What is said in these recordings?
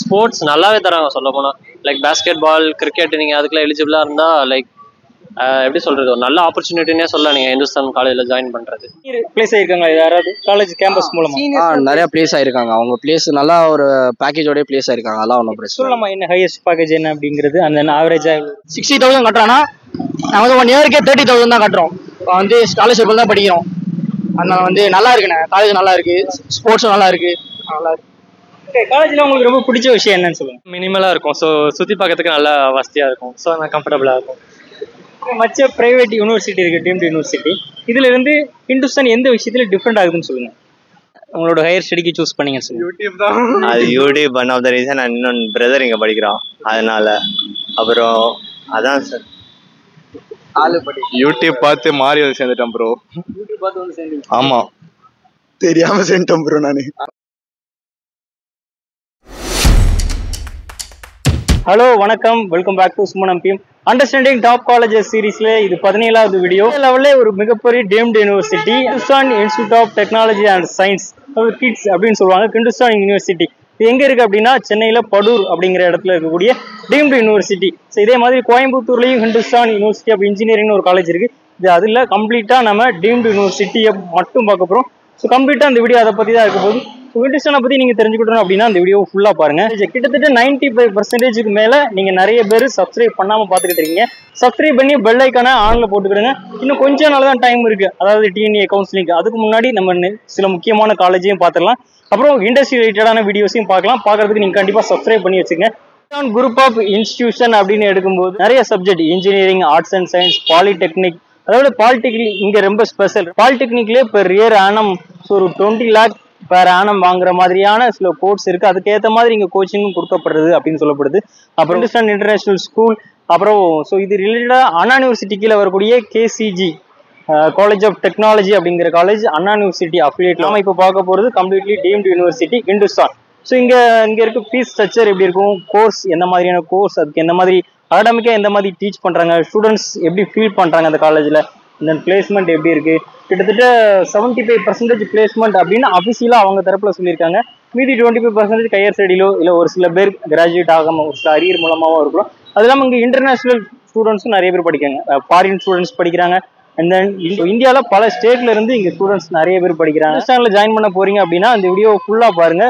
Sports நல்லாவே தராங்க சொல்ல போனால். லைக் பேஸ்கெட் பால், கிரிக்கெட் நீங்கள் அதுக்குலாம் எலிஜிபிளாக இருந்தால் லைக் எப்படி சொல்கிறது, ஒரு நல்ல ஆப்பர்ச்சுனிட்டினே சொல்லலாம் நீங்கள் இந்துஸ்தான் காலேஜில் ஜாயின் பண்ணுறது. பிளேஸ் ஆயிருக்காங்க யாராவது காலேஜ் கேம்பஸ் மூலமா? நிறைய பிளேஸ் ஆயிருக்காங்க. அவங்க பிளேஸ் நல்லா ஒரு பேக்கேஜோடய பிளேஸ் ஆயிருக்காங்க. அதெல்லாம் ஒன்றும் பிரச்சனை. சொல்லலாமா என்ன ஹையஸ்ட் பேக்கேஜ் என்ன அப்படிங்கிறது? அந்த ஆவரேஜா 60,000 கட்டுறான்னா நாங்கள் வந்து 1 இயருக்கே 30,000 தான் கட்டுறோம். இப்போ வந்து ஸ்காலர்ஷிப்பில் தான் படிக்கிறோம். அதனால வந்து நல்லா இருக்குண்ணே, காலேஜ் நல்லா இருக்கு, ஸ்போர்ட்ஸும் நல்லா இருக்கு, நல்லா இருக்கு. காலேஜ்ல உங்களுக்கு ரொம்ப பிடிச்ச விஷயம் என்னன்னு சொல்லுங்க. மினிமலாக இருக்கும். ஸோ சுற்றி பார்க்கறதுக்கு நல்லா வசதியாக இருக்கும். ஸோ நான் கம்ஃபர்டபுளாக இருக்கும். மற்ற பிரைவேட் யூனிவர்சிட்டி இருக்கு, டீம்டு யூனிவர்சிட்டி, இதுல இருந்து ஹிந்துஸ்தான் எந்த விஷயத்துல டிஃப்ரெண்ட் ஆகுதுன்னு சொல்லுங்க. உங்களோட ஹையர் ஸ்டடிக்கு சூஸ் பண்ணீங்கன்னு சொல்லுங்க. யூடியூப் தான். அது YouTube one of the reason. இன்னொன்று பிரதர் இங்கே படிக்கிறான் அதனால. அப்புறம் அதான் சார், யூடியூப் பார்த்து மாறி வந்து சேர்ந்துட்டேன் ப்ரோ. யூடியூப் பார்த்து வந்து சேர்ந்தீங்க? ஆமா, தெரியாம சேர்ந்துட்டேன் ப்ரோ நானு. ஹலோ வணக்கம், welcome back to Suman MBM. Understanding top colleges சீரீஸ்ல இது 17வது வீடியோ. லெவல்ல ஒரு மிகப்பெரிய deemed university Hindustan institute of technology and science, HITS அப்படின்னு சொல்லுவாங்க, ஹிந்துஸ்தான் யூனிவர்சிட்டி. இது எங்க இருக்கு அப்படின்னா சென்னையில படூர் அப்படிங்கிற இடத்துல இருக்கக்கூடிய டீம்டு யூனிவர்சிட்டி. ஸோ இதே மாதிரி கோயம்புத்தூர்லயும் ஹிந்துஸ்தான் யூனிவர்சிட்டி ஆஃப் இன்ஜினியரிங்னு ஒரு காலேஜ் இருக்கு. இது அதில் கம்ப்ளீட்டா நம்ம டீம்டு யூனிவர்சிட்டியை மட்டும் பார்க்க போறோம். ஸோ கம்ப்ளீட்டா அந்த வீடியோ அதை பத்தி தான் இருக்க போகுது. ஹிந்துஸ்தானை பத்தி நீங்க தெரிஞ்சுக்கிட்டோம் அப்படின்னா அந்த வீடியோ ஃபுல்லா பாருங்க. கிட்டத்தட்ட 95% மேல நீங்க நிறைய பேர் சப்ஸ்கிரைப் பண்ணாம பாத்துக்கிட்டு இருக்கீங்க. சப்ஸ்கிரைப் பண்ணி பெல் ஐக்கான ஆன்ல போட்டுக்கிடுங்க. இன்னும் கொஞ்ச நாள் தான் டைம் இருக்கு, அதாவது டிஎன்ஏ கவுன்சிலிங். அதுக்கு முன்னாடி நம்ம சில முக்கியமான காலேஜையும் பார்த்துடலாம், அப்புறம் இண்டஸ்ட்ரி ரிலேட்டடான வீடியோஸையும் பார்க்கலாம். பார்க்கறதுக்கு நீங்க கண்டிப்பா சப்ஸ்கிரைப் பண்ணி வச்சுங்க. குரூப் ஆஃப் இன்ஸ்டிடியூஷன் அப்படின்னு எடுக்கும்போது நிறைய subject, engineering, arts and science, polytechnic. அதாவது பாலிடெக்னிக் இங்க ரொம்ப ஸ்பெஷல். பாலிடெக்னிக்லேயே பெர் இயர் ஆனம் ஒரு 20 lakh per annum வாங்குற மாதிரியான சில கோர்ஸ் இருக்கு. அதுக்கேற்ற மாதிரி இங்க கோச்சிங்கும் கொடுக்கப்படுறது அப்படின்னு சொல்லப்படுது. அப்புறம் ஹிந்துஸ்தான் இன்டர்நேஷனல் ஸ்கூல், அப்புறம் ஸோ இது ரிலேட்டடா அண்ணா யூனிவர்சிட்டி கீழே வரக்கூடிய கேசிஜி காலேஜ் ஆஃப் டெக்னாலஜி அப்படிங்கிற காலேஜ் அண்ணா யூனிவர்சிட்டி அஃபிலியேட். நாம இப்போ பார்க்க போறது completely deemed university Hindustan. So இங்க இருக்க ஃபீஸ் ஸ்ட்ரக்சர் எப்படி இருக்கும், கோர்ஸ் எந்த மாதிரியான கோர்ஸ், அதுக்கு எந்த மாதிரி அகாடமிக்கா எந்த மாதிரி டீச் பண்றாங்க, ஸ்டூடெண்ட்ஸ் எப்படி ஃபீல் பண்றாங்க அந்த காலேஜ்ல, இந்த பிளேஸ்மெண்ட் எப்படி இருக்கு. கிட்டத்தட்ட 75% பிளேஸ்மெண்ட் அப்படின்னு அபிஷியலா அவங்க தரப்புல சொல்லியிருக்காங்க. மீதி 25% கையர் ஸ்டடியிலோ இல்லை ஒரு சில பேர் கிராஜுவேட் ஆகாம ஒரு சில அரியர் மூலமாவோ இருக்கலாம். அது இல்லாமல் இங்கே இன்டர்நேஷனல் ஸ்டூடெண்ட்ஸும் நிறைய பேர் படிக்காங்க, ஃபாரின் ஸ்டூடெண்ட்ஸ் படிக்கிறாங்க. அண்ட் தென் இந்தியாவில் பல ஸ்டேட்ல இருந்து இங்கே ஸ்டூடெண்ட்ஸ் நிறைய பேர் படிக்கிறாங்க. ஹிந்துஸ்தானில் ஜாயின் பண்ண போறீங்க அப்படின்னா இந்த வீடியோ ஃபுல்லா பாருங்க.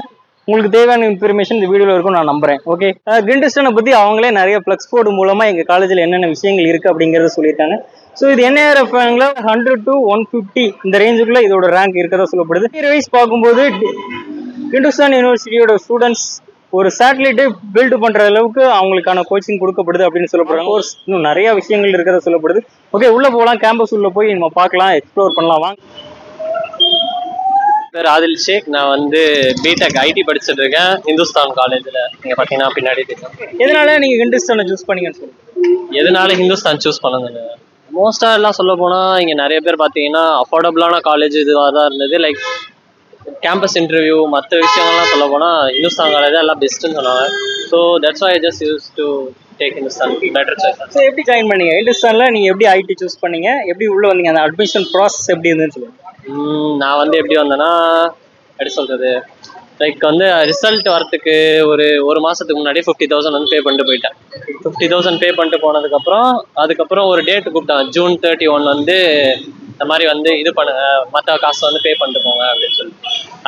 உங்களுக்கு தேவையான இன்ஃபர்மேஷன் இந்த வீடியோவில் இருக்கும் நான் நம்புறேன். ஓகே, ஹிந்துஸ்தானை பற்றி அவங்களே நிறைய ஃப்ளெக்ஸ் போர்டு மூலமாக எங்கள் காலேஜில் என்னென்ன விஷயங்கள் இருக்குது அப்படிங்கிறத சொல்லியிருக்காங்க. ஸோ இது NIRF ரேங்க்ல 100 to 150 இந்த ரேஞ்சுக்குள்ள இதோட ரேங்க் இருக்கதா சொல்லப்படுது. இயர் வைஸ் பார்க்கும்போது ஹிந்துஸ்தான் யூனிவர்சிட்டியோட ஸ்டூடெண்ட்ஸ் ஒரு சேட்டலைட்டை பில்ட் பண்ற அளவுக்கு அவங்களுக்கான கோச்சிங் கொடுக்கப்படுது அப்படின்னு சொல்லப்படுறாங்க. கோர்ஸ் இன்னும் நிறைய விஷயங்கள் இருக்கிறதா சொல்லப்படுது. ஓகே, உள்ள போகலாம், கேம்பஸ் உள்ள போய் நம்ம பார்க்கலாம், எக்ஸ்ப்ளோர் பண்ணலாம். வாங்க. பேர் ஆதில் ஷேக். நான் வந்து பிடெக் ஐடி படிச்சுட்டு இருக்கேன் இந்துஸ்தான் காலேஜில். நீங்கள் பார்த்தீங்கன்னா பின்னாடி தெரியும். எதனால நீங்கள் ஹிந்துஸ்தானை சூஸ் பண்ணீங்கன்னு சொல்லுங்கள். எதனால ஹிந்துஸ்தான் சூஸ் பண்ணுங்க, மோஸ்ட்டாக எல்லாம் சொல்ல போனால் இங்கே நிறைய பேர் பார்த்தீங்கன்னா அஃபோர்டபுளான காலேஜ் இதுவாக தான் இருந்தது. லைக் கேம்பஸ் இன்டர்வியூ மற்ற விஷயங்கள்லாம் சொல்ல போனால் ஹிந்துஸ்தான் காலேஜ் எல்லாம் பெஸ்ட்டுன்னு சொன்னாங்க. So that's why I just use to take Hindustan, better choice. So எப்படி ஜாயின் பண்ணீங்க ஹிந்துஸ்தானில்? நீங்கள் எப்படி ஐடி சூஸ் பண்ணீங்க, எப்படி உள்ளே வந்தீங்க, அந்த அட்மிஷன் ப்ராசஸ் எப்படி இருந்துன்னு சொல்லுங்கள். நான் வந்து எப்படி வந்தேன்னா, எப்படி சொல்கிறது, லைக் வந்து ரிசல்ட் வரத்துக்கு ஒரு மாதத்துக்கு முன்னாடி 50,000 வந்து பே பண்ணிட்டு போயிட்டேன். 50,000 பே பண்ணிட்டு போனதுக்கப்புறம் அதுக்கப்புறம் ஒரு டேட்டு கூப்பிட்டாங்க, June 31 வந்து இந்த மாதிரி வந்து இது பண்ணுங்க, மற்ற காசு வந்து பே பண்ணிட்டு போங்க அப்படின்னு சொல்லி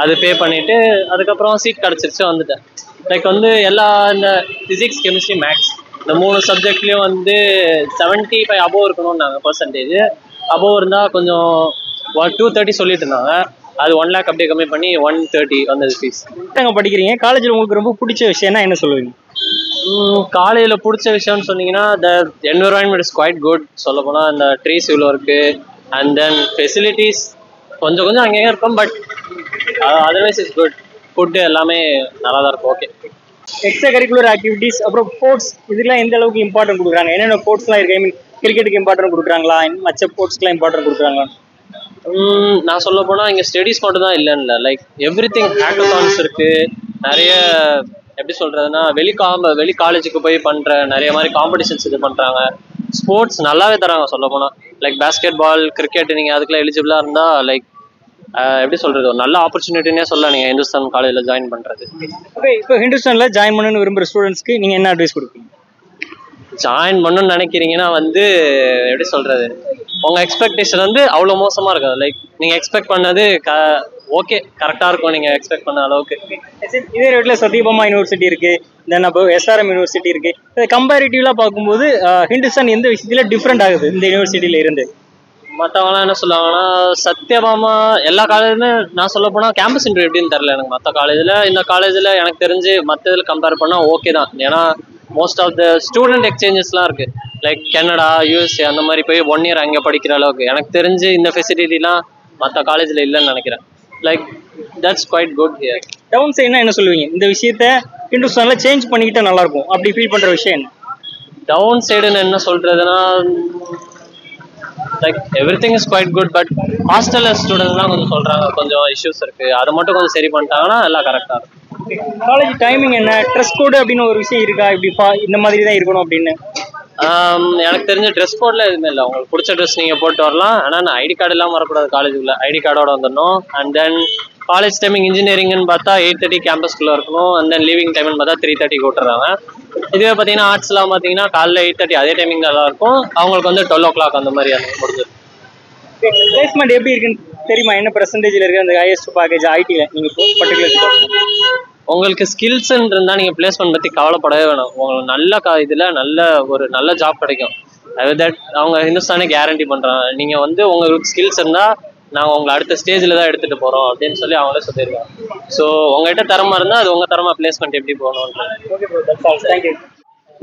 அது பே பண்ணிவிட்டு அதுக்கப்புறம் சீட் கிடச்சிருச்சு, வந்துட்டேன். லைக் வந்து எல்லா இந்த ஃபிசிக்ஸ், கெமிஸ்ட்ரி, மேக்ஸ் இந்த 3 சப்ஜெக்ட்லேயும் வந்து 75 அபோவ் இருக்கணும்னு நாங்கள் பர்சன்டேஜ். அபோவ் இருந்தால் கொஞ்சம் 230 சொல்லிட்டு இருந்தாங்க. அது 1 lakh அப்படியே கம்மி பண்ணி 130 வந்தது ஃபீஸ். நாங்கள் படிக்கிறீங்க காலேஜில் உங்களுக்கு ரொம்ப பிடிச்ச விஷயம்னா என்ன சொல்லுவீங்க? காலேஜில் பிடிச்ச விஷயம்னு சொன்னீங்கன்னா the environment is quite good. சொல்ல போனால் இந்த ட்ரீஸ் இவ்வளோ இருக்குது. அண்ட் தென் ஃபெசிலிட்டிஸ் கொஞ்சம் அங்கேயே இருக்கும், but otherwise is good. Food எல்லாமே நல்லா தான் இருக்கும். ஓகே, எக்ஸ்ட்ரா கரிக்குலர் ஆக்டிவிட்டீஸ் அப்புறம் ஸ்போர்ட்ஸ் இதெல்லாம் எந்த அளவுக்கு இம்பார்ட்டன்ட் கொடுக்குறாங்க? என்னென்ன ஸ்போர்ட்ஸ்லாம் இருக்குது? ஐ மீன் கிரிக்கெட்டுக்கு இம்பார்ட்டன்ட் கொடுக்குறாங்களா, மற்ற ஸ்போர்ட்ஸ்க்குலாம் இம்பார்ட்டன்ட் கொடுக்குறாங்களா? நான் சொல்ல போனால் இங்கே ஸ்டடீஸ் மட்டும் தான் இல்லைன்னு, லைக் எவ்ரி திங். ஹேக்கத்தான்ஸ் இருக்குது நிறைய. எப்படி சொல்கிறதுனா வெளி காலேஜுக்கு போய் பண்ணுற நிறைய மாதிரி காம்படிஷன்ஸ் இது பண்ணுறாங்க. ஸ்போர்ட்ஸ் நல்லாவே தராங்க சொல்ல போனால். லைக் பேஸ்கெட் பால், கிரிக்கெட் நீங்கள் அதுக்குலாம் எலிஜிபிளாக இருந்தால் லைக் எப்படி சொல்றது, ஒரு நல்ல ஆப்பர்ச்சுனிட்டினே சொல்ல நீங்க இந்துஸ்தான் காலேஜ்ல ஜாயின் பண்றது. ஓகே, இப்போ ஹிந்துஸ்தான்ல ஜாயின் பண்ணணும்னு விரும்புற ஸ்டூடெண்ட்ஸ்க்கு நீங்க என்ன அட்வைஸ் கொடுப்பீங்க? ஜாயின் பண்ணணும்னு நினைக்கிறீங்கன்னா எப்படி சொல்றது, உங்க எக்ஸ்பெக்டேஷன் அவ்வளோ மோசமா இருக்காது. லைக் நீங்க எக்ஸ்பெக்ட் பண்ணது ஓகே கரெக்டா இருக்கும் நீங்க எக்ஸ்பெக்ட் பண்ண அளவுக்கு. இதே ரேட்ல சத்யபாமா யூனிவர்சிட்டி இருக்கு, தென் அப்போ SRM யூனிவர்சிட்டி இருக்கு. கம்பேரிட்டிவ்லா பார்க்கும்போது ஹிந்துஸ்தான் எந்த விஷயத்துல டிஃப்ரெண்ட் ஆகுது இந்த யூனிவர்சிட்டியில இருந்து? மற்றவங்களாம் என்ன சொல்லுவாங்கன்னா, சத்யபாமா எல்லா காலேஜுமே நான் சொல்ல போனால் கேம்பஸ் இன்டர்வியூ எப்படின்னு தெரில எனக்கு. மற்ற காலேஜில் இந்த காலேஜில் எனக்கு தெரிஞ்சு மற்ற இதில் கம்பேர் பண்ணால் ஓகே தான். ஏன்னா மோஸ்ட் ஆஃப் த ஸ்டூடெண்ட் எக்ஸ்சேஞ்சஸ்லாம் இருக்குது. லைக் கனடா, USA அந்த மாதிரி போய் 1 year அங்கே படிக்கிற அளவுக்கு எனக்கு தெரிஞ்சு இந்த ஃபெசிலிட்டிலாம் மற்ற காலேஜில் இல்லைன்னு நினைக்கிறேன். Like that's quite good here. Down சைட்னா என்ன சொல்லுவீங்க? இந்த விஷயத்த ஹிந்துஸ்தான்ல சேஞ்ச் பண்ணிக்கிட்டா நல்லா இருக்கும் அப்படி ஃபீல் பண்ற விஷயம் என்ன? டவுன் சைடுன்னு என்ன சொல்றதுன்னா, like everything is quite good, but ஹாஸ்டல்ல ஸ்டூடெண்ட்ஸ்லாம் கொஞ்சம் சொல்றாங்க கொஞ்சம் இஷ்யூஸ் இருக்கு. அதை மட்டும் கொஞ்சம் சரி பண்ணிட்டாங்கன்னா எல்லாம் கரெக்டா இருக்கும். காலேஜ் டைமிங் என்ன, ட்ரெஸ் கோடு அப்படின்னு ஒரு விஷயம் இருக்கா? இப்படி இந்த மாதிரி தான் இருக்கணும் அப்படின்னு? எனக்கு தெரிஞ்ச ட்ரெஸ் கோட்ல எதுவுமே இல்லை. உங்களுக்கு பிடிச்ச ட்ரெஸ் நீங்க போட்டு வரலாம். ஆனால் நான் ஐடி கார்டு இல்லாமல் வரக்கூடாது காலேஜுக்குள்ள. ஐடி கார்டோட வந்துடணும். அண்ட் தென் காலேஜ் டைமிங் இன்ஜினியரிங்னு பார்த்தா 8:30 கேம்பஸ்குள்ள இருக்கணும். அண்ட் தென் லீவிங் டைம்னு பார்த்தா 3:30 விட்டுறாங்க. இதுவே பார்த்தீங்கன்னா ஆர்ட்ஸ்லாம் பார்த்தீங்கன்னா காலைல 8:30 அதே டைமிங் தான் இருக்கும். அவங்களுக்கு 12 o'clock அந்த மாதிரி முடிஞ்சிடும். பிளேஸ்மெண்ட் எப்படி இருக்குன்னு தெரியுமா? என்ன பெர்சன்டேஜ்ல இருக்கு அந்த ஹையஸ்ட் பேக்கேஜ் ஐடில? நீங்க பர்டிகுலர் உங்களுக்கு ஸ்கில்ஸ் இருந்தா நீங்க பிளேஸ்மெண்ட் பத்தி கவலைப்படவே வேணும். உங்களுக்கு நல்ல நல்ல ஒரு நல்ல ஜாப் கிடைக்கும். தட் அவங்க ஹிந்துஸ்தானே கேரண்டி பண்றாங்க. நீங்க உங்களுக்கு ஸ்கில்ஸ் இருந்தா நாங்க உங்களை அடுத்த ஸ்டேஜ்ல தான் எடுத்துட்டு போறோம் அப்படின்னு சொல்லி அவங்களே சொல்லியிருக்காங்க. ஸோ உங்ககிட்ட திறமை இருந்தா அது உங்க திறமை, பிளேஸ்மெண்ட் எப்படி போகணும்.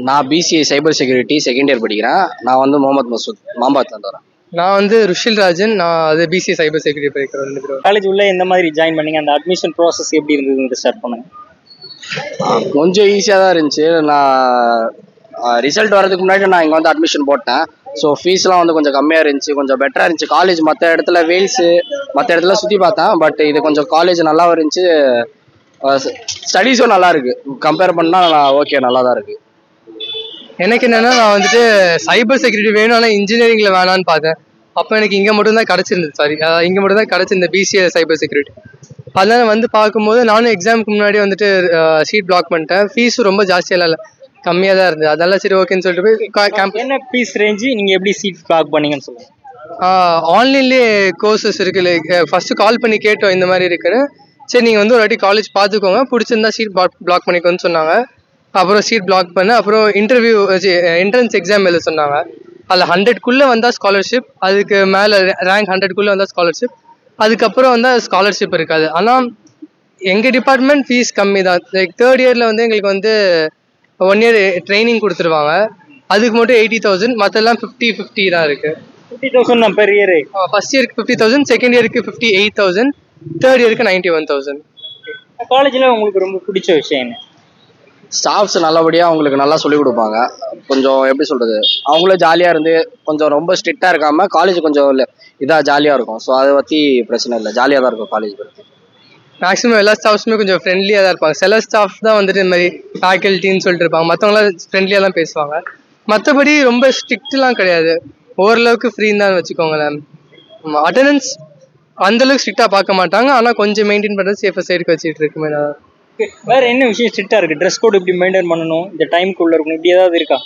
நான் BCA cyber security second year படிக்கிறேன். நான் முகமது மசூத் மாம்பாத்ல வரேன். நான் ருஷில் ராஜன். நான் BCA சைபர் செக்யூரிட்டி படிக்கிறேன். காலேஜ் உள்ள எந்த மாதிரி ஜாயின் பண்ணீங்க? அந்த அட்மிஷன் ப்ராசஸ் எப்படி இருந்தது ஸ்டார்ட் பண்ணுங்க? கொஞ்சம் ஈஸியாக தான் இருந்துச்சு. நான் ரிசல்ட் வரதுக்கு முன்னாடி நான் இங்கே அட்மிஷன் போட்டேன். ஸோ ஃபீஸ்லாம் கொஞ்சம் கம்மியாக இருந்துச்சு, கொஞ்சம் பெட்டராக இருந்துச்சு. காலேஜ் மற்ற இடத்துல வேல்ஸு மற்ற இடத்துல சுற்றி பார்த்தேன். பட் இது கொஞ்சம் காலேஜ் நல்லாவும் இருந்துச்சு, ஸ்டடீஸும் நல்லா இருக்கு. கம்பேர் பண்ணால் ஓகே நல்லா தான் இருக்கு. எனக்கு என்னன்னா, நான் சைபர் செக்யூரிட்டி வேணும், ஆனால் இன்ஜினியரிங்ல வேணான்னு பார்த்தேன். அப்போ எனக்கு இங்கே மட்டும்தான் கிடச்சிருந்தது. இங்கே மட்டும்தான் கிடச்சிருந்த BCA சைபர் செக்யூரிட்டி. அதனால பார்க்கும்போது நானும் எக்ஸாமுக்கு முன்னாடி சீட் பிளாக் பண்ணிட்டேன். ஃபீஸும் ரொம்ப ஜாஸ்தியெல்லாம் இல்லை, கம்மியாக தான் இருந்தது. அதெல்லாம் சரி ஓகேன்னு சொல்லிட்டு போய் என்ன ஃபீஸ் ரேஞ்சு நீங்கள் எப்படி சீட் பிளாக் பண்ணீங்கன்னு சொல்லுங்கள். ஆன்லைன்லேயே கோர்சஸ் இருக்குது. லைக் ஃபஸ்ட்டு கால் பண்ணி கேட்டோம் இந்த மாதிரி இருக்குன்னு. சரி நீங்கள் ஒரு வாட்டி காலேஜ் பார்த்துக்கோங்க, பிடிச்சிருந்தா சீட் பிளாக் பண்ணிக்கோன்னு சொன்னாங்க. அப்புறம் சீட் பிளாக் பண்ண அப்புறம் இன்டர்வியூ என்ட்ரன்ஸ் எக்ஸாம் எழுத சொன்னாங்க. அதில் 100க்குள்ளே வந்தால் ஸ்காலர்ஷிப், அதுக்கு மேலே ரேங்க் 100க்குள்ளே வந்தால் ஸ்காலர்ஷிப், அதுக்கப்புறம் ஸ்காலர்ஷிப் இருக்காது. ஆனால் எங்கள் டிபார்ட்மெண்ட் ஃபீஸ் கம்மி தான். லைக் தேர்ட் இயரில் எங்களுக்கு 1 year ட்ரைனிங் கொடுத்துருவாங்க. அதுக்கு மட்டும் 80,000, மற்றெல்லாம் 50 தான் இருக்குது. 50,000 பெர் இயர். ஃபர்ஸ்ட் இயருக்கு 50,000, செகண்ட் இயருக்கு 58,000, தேர்ட் இயருக்கு 91,000. காலேஜில் உங்களுக்கு ரொம்ப பிடிச்ச விஷயம் என்ன? ஸ்டாஃப்ஸ் நல்லபடியாக அவங்களுக்கு நல்லா சொல்லிக் கொடுப்பாங்க. கொஞ்சம் எப்படி சொல்கிறது, அவங்களே ஜாலியாக இருந்து கொஞ்சம் ரொம்ப ஸ்ட்ரிக்டாக இருக்காமல் காலேஜ் கொஞ்சம் இதாக ஜாலியாக இருக்கும். ஸோ அதை பற்றி பிரச்சனை இல்லை, ஜாலியாக தான் இருக்கும் காலேஜ் பற்றி. மேக்ஸிமம் எல்லா ஸ்டாஃப்ஸுமே கொஞ்சம் ஃப்ரெண்ட்லியாக தான் இருப்பாங்க. சில ஸ்டாஃப் தான் இந்த மாதிரி ஃபேக்கல்ட்டின்னு சொல்லிட்டு இருப்பாங்க, மற்றவங்களாம் ஃப்ரெண்ட்லியாக தான் பேசுவாங்க. மற்றபடி ரொம்ப ஸ்ட்ரிக்ட்லாம் கிடையாது, ஓரளவுக்கு ஃப்ரீன்னு தான் வச்சுக்கோங்களேன். அட்டண்டன்ஸ் அந்தளவுக்கு ஸ்ட்ரிக்டாக பார்க்க மாட்டாங்க, ஆனால் கொஞ்சம் மெயின்டைன் பண்ணுறது சேஃபர் சைடுக்கு வச்சுட்டு இருக்குமே. வேற என்ன விஷயம் ஸ்ட்ரிக்டா இருக்கு? ட்ரெஸ் கோட் இப்படி மெயின்டைன் பண்ணணும், இந்த டைம்க்குள்ள இருக்கணும், இப்படி ஏதாவது இருக்கா?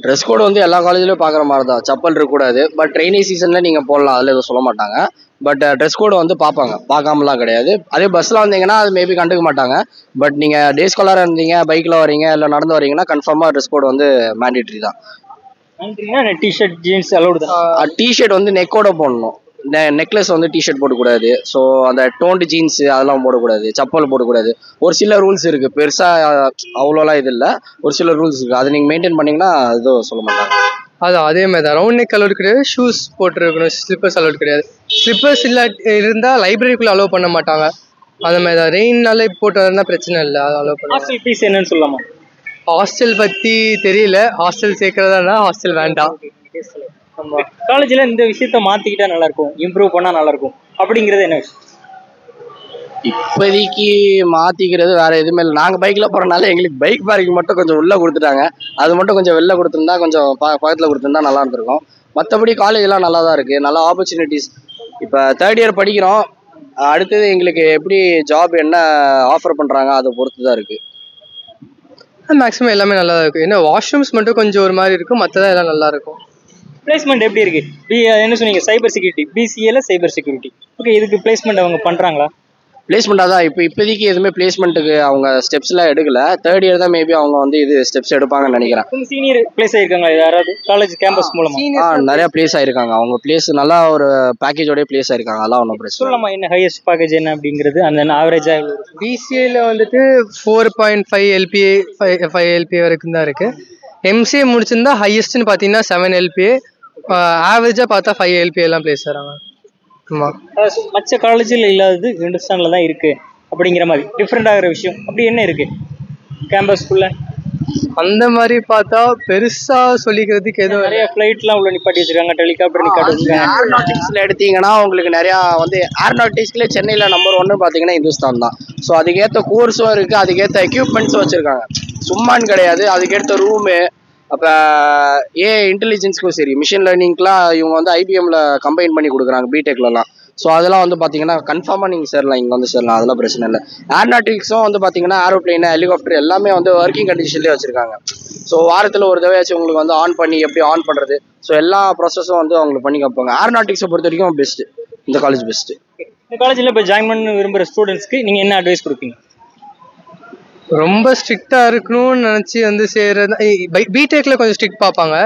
ட்ரெஸ் கோடு எல்லா காலேஜ்லயும் பார்க்குற மாதிரி தான், செப்பல் இருக்கக்கூடாது. பட் ட்ரெயினிங் சீசன்ல நீங்க போடலாம், அதில் எதுவும் சொல்ல மாட்டாங்க. பட் ட்ரெஸ் கோடு பார்ப்பாங்க, பார்க்காமலாம் கிடையாது. அதே பஸ்ல வந்தீங்கன்னா அது மேபி கண்டுக்க மாட்டாங்க. பட் நீங்க டே ஸ்காலரா இருந்தீங்க, பைக்ல வரீங்க இல்லை நடந்து வரீங்கன்னா கன்ஃபார்மா ட்ரெஸ் கோடு மேண்டேட்டரி தான். டிஷர்ட் ஜீன்ஸ் அலௌட் தான். டிஷர்ட் நெக்கோட போடணும், நெக்லஸ் டிஷர்ட் போடக்கூடாது. ஸோ அந்த டோன்டு ஜீன்ஸ் அதெல்லாம் போடக்கூடாது, செப்பல் போடக்கூடாது. ஒரு சில ரூல்ஸ் இருக்கு, பெருசா அவ்வளோலாம் இது இல்லை, ஒரு சில ரூல்ஸ் இருக்கு. அதை நீங்க மெயின்டைன் பண்ணீங்கன்னா எதுவும் சொல்ல மாட்டாங்க. அதான் அதே மாதிரி தான். ரவுண்ட் நெக் அலோட் கிடையாது, ஷூஸ் போட்டுருக்கணும், ஸ்லிப்பர்ஸ் அலோட் கிடையாது. ஸ்லிப்பர்ஸ் இருந்தால் லைப்ரரிக்குள்ள அலோவ் பண்ண மாட்டாங்க. அந்த மாதிரி தான். ரெயின்னால போட்டு இருந்தால் பிரச்சனை இல்லை, அதை அலோவ் பண்ண. ஹாஸ்டல் ஃபீஸ் என்னன்னு சொல்லலாமா? ஹாஸ்டல் பற்றி தெரியல, ஹாஸ்டல் சேர்க்கறதா இருந்தால் ஹாஸ்டல் வேண்டாம். காலேஜ்ல இந்த விஷயத்த மாத்திக்கிட்டா நல்லா இருக்கும், இம்ப்ரூவ் பண்ணா நல்லா இருக்கும் அப்படிங்கிறது என்ன விஷயம்? இப்போதைக்கு மாத்திக்கிறது வேற எதுவுமே இல்லை. நாங்கள் பைக்ல போறதுனால எங்களுக்கு பைக் பார்க்கிங் மட்டும் கொஞ்சம் உள்ள கொடுத்துட்டாங்க, அது மட்டும் கொஞ்சம் வெளில கொடுத்துருந்தா, கொஞ்சம் பக்கத்தில் கொடுத்துருந்தா நல்லா இருந்திருக்கும். மற்றபடி காலேஜ்லாம் நல்லா தான் இருக்கு, நல்ல ஆப்பர்ச்சுனிட்டிஸ். இப்போ தேர்ட் இயர் படிக்கிறோம், அடுத்தது எங்களுக்கு எப்படி ஜாப் என்ன ஆஃபர் பண்ணுறாங்க அதை பொறுத்து தான் இருக்குது. மேக்ஸிமம் எல்லாமே நல்லா தான் இருக்கும். ஏன்னா வாஷ்ரூம்ஸ் மட்டும் கொஞ்சம் ஒரு மாதிரி இருக்கும், மற்றதான் எல்லாம் நல்லா இருக்கும். பிளேஸ்மெண்ட் எப்படி இருக்கு? என்ன சொன்னீங்க, சைபர் செக்யூரிட்டி, பிசிஏல சைபர் செக்யூரிட்டி. ஓகே, இதுக்கு பிளேஸ்மெண்ட் அவங்க பண்றாங்களா? பிளேஸ்மெண்ட்டாக தான் இப்போதைக்கு எதுவுமே பிளேஸ்மெண்ட்டுக்கு அவங்க ஸ்டெப்ஸ்லாம் எடுக்கல. தேர்ட் இயர் தான் மேபி அவங்க வந்து இது ஸ்டெப்ஸ் எடுப்பாங்கன்னு நினைக்கிறேன். சீனியர் பிளேஸ் ஆயிருக்காங்களா யாராவது காலேஜ் கேம்பஸ் மூலமா? நிறைய பிளேஸ் ஆயிருக்காங்க. அவங்க பிளேஸ் நல்லா ஒரு பேக்கேஜோட பிளேஸ் ஆயிருக்காங்க. அதெல்லாம் ஒன்றும் பிரச்சனை சொல்லலாமா? என்ன ஹையஸ்ட் பேக்கேஜ் என்ன அப்படிங்கிறது அந்த ஆவரேஜா? பிசிஏல வந்துட்டு 4.5 LPA 5 LPA வரைக்கும் தான் இருக்கு. எம்சிஏ முடிச்சிருந்தா ஹையஸ்ட்னு பார்த்தீங்கன்னா 7 LPA, ஆவரேஜா பார்த்தா 5 LPA எல்லாம் பிளேஸ் தராங்க. மற்ற காலேஜில் இல்லாதது ஹிந்துஸ்தான்ல தான் இருக்கு அப்படிங்கிற மாதிரி டிஃப்ரெண்ட் ஆகிற விஷயம் அப்படி என்ன இருக்கு கேம்பஸ்குள்ள? அந்த மாதிரி பார்த்தா பெருசா சொல்லிக்கிறதுக்கு எதுவும் நிறைய ஃபிளைட்லாம் உள்ள நிப்பாட்டி வச்சிருக்காங்க, ஹெலிகாப்டர் நிப்பாட்டி வச்சிருக்காங்க. ஏரோநாட்டிக்ஸ்ல எடுத்தீங்கன்னா உங்களுக்கு நிறையா வந்து ஏரோநாட்டிக்ஸ்ல சென்னையில் நம்பர் 1 பார்த்தீங்கன்னா இந்துஸ்தான் தான். ஸோ அதுக்கேற்ற கோர்ஸும் இருக்கு, அதுக்கேற்ற எக்யூப்மெண்ட்ஸும் வச்சிருக்காங்க. சும்மான்னு கிடையாது, அதுக்கேற்ற ரூமு. அப்போ இன்டெலிஜென்ஸ்க்கும் சரி, மிஷின் லேர்னிங்க்குலாம் இவங்க வந்து ஐபிஎம்ல கம்பைன் பண்ணி கொடுக்குறாங்க பிடெக்லலாம். ஸோ அதெல்லாம் வந்து பார்த்தீங்கன்னா கன்ஃபார்மாக நீங்கள் சேரலாம், இங்கே வந்து சேரலாம், அதெல்லாம் பிரச்சனை இல்லை. ஏரோநாட்டிக்ஸும் வந்து பார்த்தீங்கன்னா ஏரோப்ளைன், ஹெலிகாப்டர் எல்லாமே வந்து ஒர்க்கிங் கண்டிஷன்லேயே வச்சுருக்காங்க. ஸோ வாரத்தில் ஒரு தடவையாச்சும் உங்களுக்கு வந்து ஆன் பண்ணி எப்படி ஆன் பண்ணுறது, ஸோ எல்லா ப்ராசஸும் வந்து அவங்களுக்கு பண்ணி கேட்பாங்க. ஏரோநாட்டிக்ஸை பொறுத்த வரைக்கும் பெஸ்ட்டு, இந்த காலேஜ் பெஸ்ட்டு. இந்த காலேஜில் இப்போ ஜாயின் பண்ண விரும்புகிற ஸ்டூடெண்ட்ஸ்க்கு நீங்கள் என்ன அட்வைஸ் கொடுப்பீங்க? ரொம்ப ஸ்ட்ரிக்டா இருக்கணும்னு நினைச்சு வந்து சேர்றது. பிடெக்ல கொஞ்சம் ஸ்ட்ரிக்ட் பார்ப்பாங்க.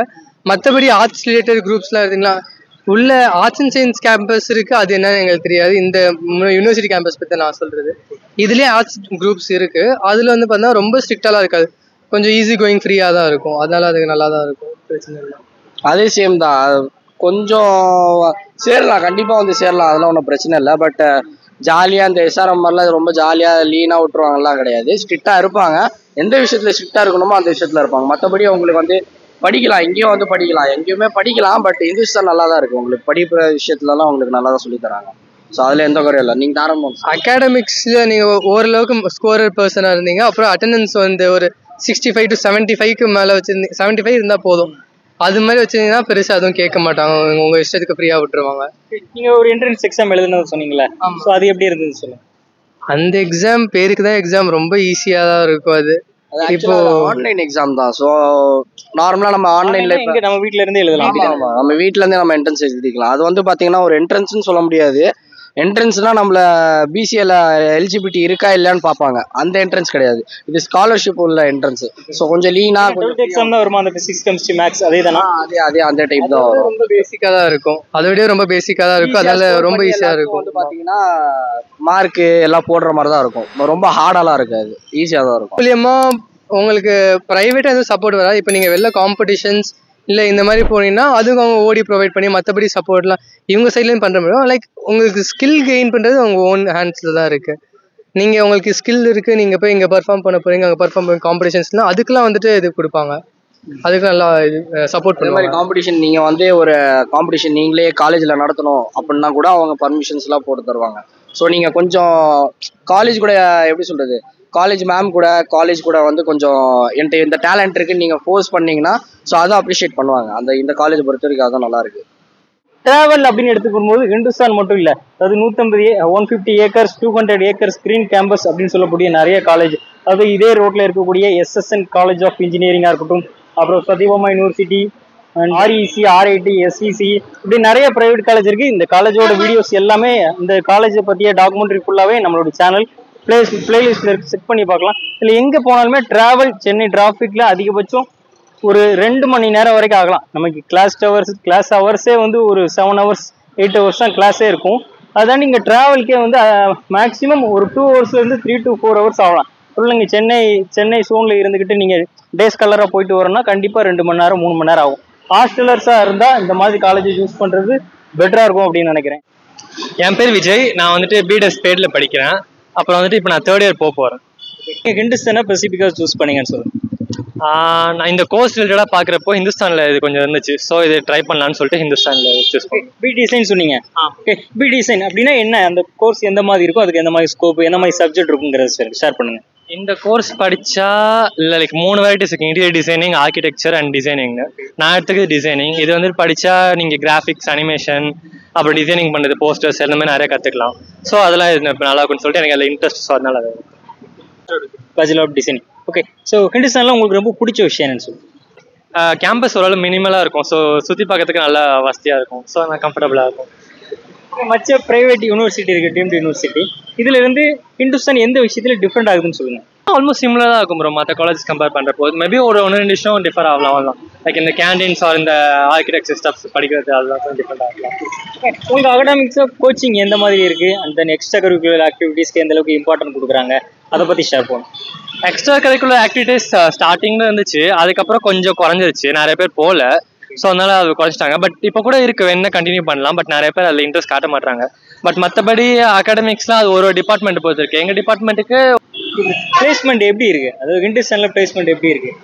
மற்றபடி ஆர்ட்ஸ் ரிலேட்டட் குரூப்ஸ்லாம் இருக்குங்களா, உள்ள ஆர்ட்ஸ் அண்ட் சயின்ஸ் கேம்பஸ் இருக்கு, அது என்னன்னு எங்களுக்கு தெரியாது. இந்த யூனிவர்சிட்டி கேம்பஸ் பற்றி நான் சொல்றது, இதுலேயே ஆர்ட்ஸ் குரூப்ஸ் இருக்கு. அதில் வந்து பார்த்தீங்கன்னா ரொம்ப ஸ்ட்ரிக்டாலாம் இருக்காது, கொஞ்சம் ஈஸி கோயிங் ஃப்ரீயாக தான் இருக்கும். அதனால அதுக்கு நல்லா தான் இருக்கும், பிரச்சனை இல்லை. அதே சேம் தான், கொஞ்சம் சேரலாம், கண்டிப்பாக வந்து சேரலாம், அதெல்லாம் ஒன்றும் பிரச்சனை இல்லை. பட் ஜாலியாக இந்த எஸ்ஆர்எம் மாதிரிலாம் ரொம்ப ஜாலியாக லீனாக விட்டுருவாங்கலாம் கிடையாது. ஸ்ட்ரிக்டாக இருப்பாங்க, எந்த விஷயத்தில் ஸ்ட்ரிக்டாக இருக்கணுமோ அந்த விஷயத்தில் இருப்பாங்க. மற்றபடி அவங்களுக்கு வந்து படிக்கலாம், எங்கேயும் வந்து படிக்கலாம், எங்கேயுமே படிக்கலாம். பட் இந்துஸ்தான் நல்லா தான் இருக்குது, உங்களுக்கு படிக்கிற விஷயத்துலலாம் உங்களுக்கு நல்லா தான் சொல்லித்தராங்க. ஸோ அதில் எந்த குறையும் இல்லை. நீங்கள் தாராளமாக அகாடமிக்ஸில் நீங்கள் ஓரளவுக்கு ஸ்கோரர் பர்சனாக இருந்தீங்க, அப்புறம் அட்டண்டன்ஸ் வந்து ஒரு 65 to 75க்கு மேலே வச்சுருந்தீங்க, 75 இருந்தால் போதும். அது மாதிரி வச்சிருந்தீங்கன்னா பெருசாக அதுவும் கேட்க மாட்டாங்க, உங்கள் இஷ்டத்துக்கு ஃப்ரீயாக விட்டுருவாங்க. நீங்கள் ஒரு என்ட்ரன்ஸ் எக்ஸாம் எழுதுனது சொன்னீங்களே, ஸோ அது எப்படி இருந்தது சொல்லுங்கள். அந்த எக்ஸாம் பேருக்கு தான் எக்ஸாம், ரொம்ப ஈஸியாக தான் இருக்கும். அது இப்போ ஆன்லைன் எக்ஸாம் தான். ஸோ நார்மலாக நம்ம ஆன்லைன்ல நம்ம வீட்டில இருந்தே எழுதலாம். நம்ம வீட்டில இருந்தே நம்ம என்ட்ரன்ஸ் எழுதிக்கலாம். அது வந்து பார்த்தீங்கன்னா ஒரு என்ட்ரன்ஸ்னு சொல்ல முடியாது. என்ட்ரன்ஸ்னா நம்மள பிசிஏல எலிஜிபிலிட்டி இருக்கா இல்லையான்னு பார்ப்பாங்க, அந்த என்ட்ரன்ஸ் கிடையாது. இது ஸ்காலர்ஷிப் உள்ள என்ட்ரன்ஸ். ஸோ கொஞ்சம் லீனா எக்ஸாம் தான் வருமா, அந்த பிசிக்ஸ் கெமிஸ்ட்ரி மேக்ஸ் அதே தானா? அதே அந்த டைப் தான் வரும். ரொம்ப பேசிக்காக தான் இருக்கும், அதை விட ரொம்ப பேசிக்காக தான் இருக்கும், அதனால ரொம்ப ஈஸியாக இருக்கும். வந்து பார்த்தீங்கன்னா மார்க்கு எல்லாம் போடுற மாதிரி தான் இருக்கும், ரொம்ப ஹார்டாலாம் இருக்காது, ஈஸியாக தான் இருக்கும். மூலியமா உங்களுக்கு ப்ரைவேட்டாக எதுவும் சப்போர்ட் வராது. இப்போ நீங்கள் வெளில காம்படிஷன்ஸ் இல்லை இந்த மாதிரி போனீங்கன்னா அதுக்கு அவங்க ஓடி ப்ரொவைட் பண்ணி, மற்றபடி சப்போர்ட்லாம் இவங்க சைட்லேயும் பண்ணுற முடியும். லைக் உங்களுக்கு ஸ்கில் கெயின் பண்ணுறது உங்க ஓன் ஹேண்ட்ஸில் தான் இருக்குது. நீங்கள் உங்களுக்கு ஸ்கில் இருக்குது, நீங்கள் போய் இங்கே பர்ஃபார்ம் பண்ண போகிறீங்க, அங்கே பர்ஃபார்ம் பண்ண காம்படிஷன்ஸ்லாம் அதுக்கெலாம் வந்துட்டு இது கொடுப்பாங்க, அதுக்கு நல்லா சப்போர்ட் பண்ணுற மாதிரி. காம்படிஷன் நீங்கள் வந்து ஒரு காம்படிஷன் நீங்களே காலேஜில் நடத்தணும் அப்படின்னா கூட அவங்க பர்மிஷன்ஸ்லாம் போட்டு தருவாங்க. ஸோ நீங்கள் கொஞ்சம் காலேஜ் கூட எப்படி சொல்கிறது, காலேஜ் மேம் கூட காலேஜ் கூட வந்து கொஞ்சம் என்கிட்ட இந்த டேலண்ட் இருக்குன்னு நீங்கள் ஃபோர்ஸ் பண்ணீங்கன்னா ஸோ அதை அப்ரிஷியேட் பண்ணுவாங்க. இந்த காலேஜ் பொறுத்த வரைக்கும் அதுதான் நல்லா இருக்கு. டிராவல் அப்படின்னு எடுத்துக்கும்போது ஹிந்துஸ்தான் மட்டும் இல்லை, அது 150 ஏக்கர்ஸ் 200 ஏக்கர்ஸ் கிரீன் கேம்பஸ் அப்படின்னு சொல்லக்கூடிய நிறைய காலேஜ், அது இதே ரோட்ல இருக்கக்கூடிய SSN காலேஜ் ஆஃப் இன்ஜினியரிங்காக இருக்கட்டும், அப்புறம் Sathyabama university, REC, RIT, SVC, இப்படி நிறைய பிரைவேட் காலேஜ் இருக்கு. இந்த காலேஜோட வீடியோஸ் எல்லாமே, இந்த காலேஜை பற்றிய டாக்குமெண்ட்ரி ஃபுல்லாகவே நம்மளோட சேனல் பிளேலிஸ்ட்ல இருக்கு, செக் பண்ணி பார்க்கலாம். இதில் எங்கே போனாலுமே டிராவல், சென்னை டிராஃபிக்ல அதிகபட்சம் ஒரு 2 மணி நேரம் வரைக்கும் ஆகலாம். நமக்கு கிளாஸ் ஹவர்ஸே வந்து ஒரு 7 hours 8 hours தான் கிளாஸே இருக்கும். அதான் நீங்கள் டிராவல்கே வந்து மேக்ஸிமம் ஒரு 2 hours 3 to 4 hours ஆகலாம். நீங்கள் சென்னை சோனில் இருந்துக்கிட்டு நீங்கள் டேஸ் கலராக போயிட்டு வரோம்னா கண்டிப்பாக 2 மணி நேரம் 3 மணி நேரம் ஆகும். ஹாஸ்டலர்ஸாக இருந்தால் இந்த மாதிரி காலேஜை யூஸ் பண்ணுறது பெட்டராக இருக்கும் அப்படின்னு நினைக்கிறேன். என் பேர் விஜய், நான் வந்துட்டு பிடெக் ஸ்பேடில் படிக்கிறேன். அப்புறம் வந்துட்டு இப்போ நான் 3rd year போகிறேன். நீங்கள் ஹிந்துஸ்தானை ஸ்பெசிஃபிக்காக சூஸ் பண்ணீங்கன்னு சொல்லுங்கள். நான் இந்த கோர்ஸ் ரிலேட்டடாக பார்க்குறப்போ ஹிந்துஸ்தானில் இது கொஞ்சம் இருந்துச்சு, ஸோ இது ட்ரை பண்ணலான்னு சொல்லிட்டு ஹிந்துஸ்தானில் சூஸ் பண்ணேன். பி டிசைன் சொன்னீங்க. ஓகே, பி டிசைன் அப்படின்னா என்ன, அந்த கோர்ஸ் எந்த மாதிரி இருக்கும், அதுக்கு எந்த மாதிரி ஸ்கோப், எந்த மாதிரி சப்ஜெக்ட் இருக்குங்கிறத ஷேர் பண்ணுங்க. இந்த கோர்ஸ் படித்தா இல்லை லைக் 3 வெரைட்டிஸ் இருக்குது, interior designing, architecture and designing. நான் எடுத்துக்கிறது டிசைனிங். இது வந்து படித்தா நீங்கள் கிராஃபிக்ஸ், அனிமேஷன், அப்புறம் டிசைனிங் பண்ணுறது, போஸ்டர்ஸ் எல்லாமே நிறைய கற்றுக்கலாம். ஸோ அதெல்லாம் இப்போ நல்லா இருக்குன்னு சொல்லிட்டு எனக்கு அதில் இன்ட்ரெஸ்ட். ஸோ அதனால அது bachelor of designing. Okay, so ஹிந்துஸ்தானில் உங்களுக்கு ரொம்ப பிடிச்ச விஷயம் என்னன்னு சொல்லுங்கள். கேம்பஸ் ஓரளவு மினிமலாக இருக்கும். ஸோ சுற்றி பார்க்கறதுக்கு நல்லா வசதியாக இருக்கும். ஸோ நான் கம்ஃபர்டபுளாக இருக்கும். மற்ற பிரைவேட் யூனிவர்சிட்டி இருக்குது, டீம்டு யூனிவர்சிட்டி, இதில் இருந்து ஹிந்துஸ்தான் எந்த விஷயத்தில் டிஃப்ரெண்ட் ஆகுதுன்னு சொல்லுங்கள். ஆல்மோஸ்ட் சிமிலராக இருக்கும் ப்ரோ. மற்ற காலேஜ் கம்பேர் பண்ணுறப்போ மேபி ஒரு 1-2 விஷயம் டிஃபர் ஆகலாம். லைக் இந்த கேண்டீன்ஸ் ஆர் இந்த ஆர்கிடெக்சர் ஸ்டப்ஸ் படிக்கிறது அதெல்லாம் டிஃப்ரெண்ட் ஆகலாம். உங்களுக்கு அகாடமிக்ஸாக கோச்சிங் எந்த மாதிரி இருக்குது, அந்த எக்ஸ்ட்ரா கரிக்குலர் ஆக்டிவிட்டீஸ்க்கு எந்த அளவுக்கு இம்பார்ட்டன்ட் கொடுக்குறாங்க, அதை பற்றி ஷேர் பண்ணுவோம். எக்ஸ்ட்ரா கரிக்குலர் ஆக்டிவிட்டீஸ் ஸ்டார்டிங்கில் இருந்துச்சு, அதுக்கப்புறம் கொஞ்சம் குறைஞ்சிருச்சு. நிறைய பேர் போகல. ஸோ அதனால அது குறைச்சிட்டாங்க. பட் இப்போ கூட இருக்கு, என்ன கண்டினியூ பண்ணலாம். பட் நிறைய பேர் அதில் இன்ட்ரெஸ்ட் காட்ட மாட்டாங்க. பட் மற்றபடி அகாடமிக்ஸ்லாம் அது ஒரு டிபார்ட்மெண்ட் பொறுத்து இருக்கு. எங்கள் டிபார்ட்மெண்ட்டுக்கு பிளேஸ்மெண்ட் எப்படி இருக்குது, அதாவது ஹிந்துஸ்தானில் பிளேஸ்மெண்ட் எப்படி இருக்குது?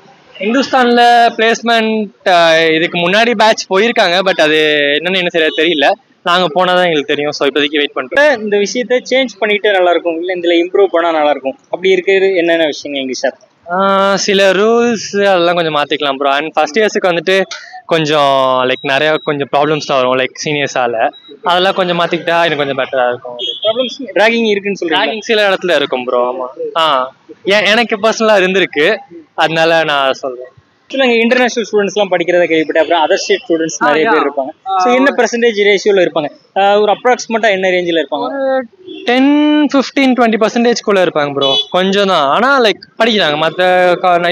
ஹிந்துஸ்தானில் பிளேஸ்மெண்ட் இதுக்கு முன்னாடி பேட்ச் போயிருக்காங்க. பட் அது என்னன்னு என்ன சரியா தெரியல. நாங்கள் போனால் தான் எங்களுக்கு தெரியும். ஸோ இப்போதைக்கு வெயிட் பண்ணுறோம். இந்த விஷயத்த சேஞ்ச் பண்ணிட்டு நல்லாயிருக்கும், இல்லை இதில் இம்ப்ரூவ் பண்ணால் நல்லாயிருக்கும், அப்படி இருக்கிறது என்னென்ன விஷயங்கள் எங்களுக்கு சார்? சில ரூல்ஸ் அதெல்லாம் கொஞ்சம் மாற்றிக்கலாம் ப்ரோ. அண்ட் ஃபர்ஸ்ட் இயர்ஸுக்கு வந்துட்டு கொஞ்சம் லைக் நிறையா கொஞ்சம் ப்ராப்ளம்ஸ்லாம் வரும் லைக் சீனியர்ஸால். அதெல்லாம் கொஞ்சம் மாற்றிக்கிட்டா எனக்கு கொஞ்சம் பெட்டராக இருக்கும். ப்ராப்ளம்ஸ் ட்ராகிங் இருக்குன்னு சொல்லுங்கள். ட்ராகிங் சில இடத்துல இருக்கும் ப்ரோ. ஆமாம், எனக்கு பர்சனலாக இருந்திருக்கு. அதனால நான் சொல்கிறேன். ஆக்சுவலாக இங்கே இன்டர்நேஷனல் ஸ்டூடெண்ட்ஸ்லாம் படிக்கிறத கேள்விப்பட்டேன். அப்புறம் அதர் ஸ்டேட் ஸ்டூடெண்ட்ஸ் நிறைய பேர் இருப்பாங்க. ஸோ என்ன பெர்சன்டேஜ் ரேஷியோவில் இருப்பாங்க, ஒரு அப்ராக்சிமேட்டாக என்ன ரேஞ்சில் இருப்பாங்க? 10-15-20% இருப்பாங்க ப்ரோ. கொஞ்சம் தான், ஆனால் லைக் படிக்கிறாங்க. மற்ற